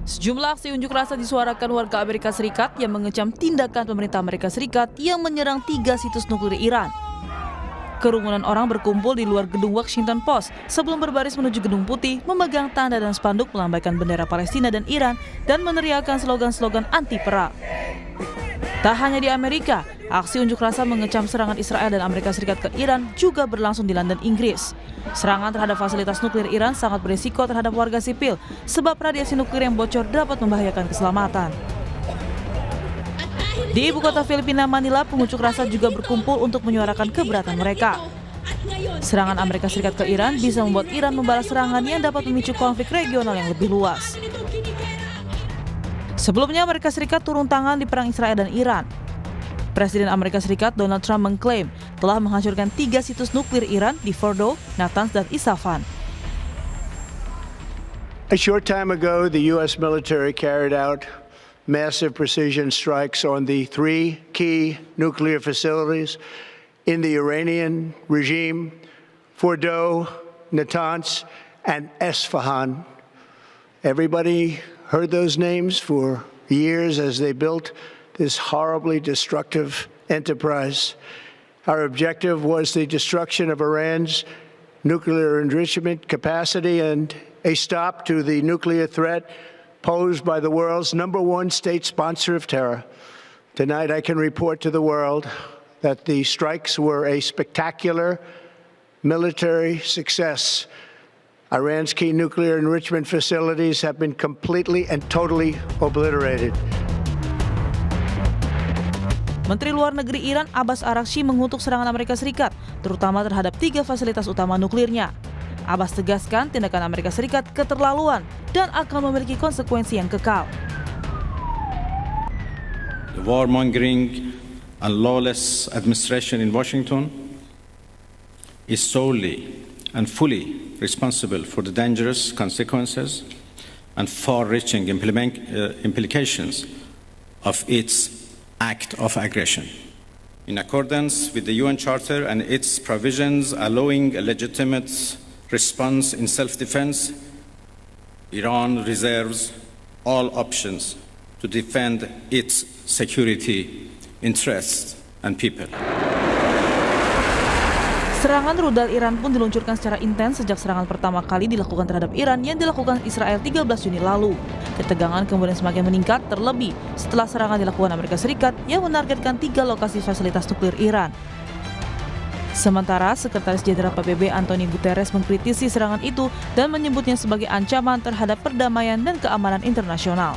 Sejumlah aksi unjuk rasa disuarakan warga Amerika Serikat yang mengecam tindakan pemerintah Amerika Serikat yang menyerang 3 situs nuklir Iran. Kerumunan orang berkumpul di luar gedung Washington Post sebelum berbaris menuju Gedung Putih, memegang tanda dan spanduk melambaikan bendera Palestina dan Iran dan meneriakkan slogan-slogan anti-perang. Tak hanya di Amerika, aksi unjuk rasa mengecam serangan Israel dan Amerika Serikat ke Iran juga berlangsung di London, Inggris. Serangan terhadap fasilitas nuklir Iran sangat berisiko terhadap warga sipil, sebab radiasi nuklir yang bocor dapat membahayakan keselamatan. Di ibu kota Filipina, Manila, pengunjuk rasa juga berkumpul untuk menyuarakan keberatan mereka. Serangan Amerika Serikat ke Iran bisa membuat Iran membalas serangan yang dapat memicu konflik regional yang lebih luas. Sebelumnya, Amerika Serikat turun tangan di perang Israel dan Iran. Presiden Amerika Serikat Donald Trump mengklaim telah menghancurkan 3 situs nuklir Iran di Fordow, Natanz, dan Isfahan. A short time ago, the U.S. military carried out massive precision strikes on the 3 key nuclear facilities in the Iranian regime, Fordow, Natanz, and Isfahan. Everybody heard those names for years as they built this horribly destructive enterprise. Our objective was the destruction of Iran's nuclear enrichment capacity and a stop to the nuclear threat posed by the world's #1 state sponsor of terror. Tonight, I can report to the world that the strikes were a spectacular military success. Iran's key nuclear enrichment facilities have been completely and totally obliterated. Menteri Luar Negeri Iran Abbas Araghchi mengutuk serangan Amerika Serikat, terutama terhadap 3 fasilitas utama nuklirnya. Abbas tegaskan tindakan Amerika Serikat keterlaluan dan akan memiliki konsekuensi yang kekal. The warmongering and lawless administration in Washington is solely and fully responsible for the dangerous consequences and far-reaching implications of its act of aggression. In accordance with the UN Charter and its provisions allowing a legitimate response in self-defense, Iran reserves all options to defend its security interests and people. Serangan rudal Iran pun diluncurkan secara intens sejak serangan pertama kali dilakukan terhadap Iran yang dilakukan Israel 13 Juni lalu. Ketegangan kemudian semakin meningkat terlebih setelah serangan dilakukan Amerika Serikat yang menargetkan 3 lokasi fasilitas nuklir Iran. Sementara Sekretaris Jenderal PBB Antonio Guterres mengkritisi serangan itu dan menyebutnya sebagai ancaman terhadap perdamaian dan keamanan internasional.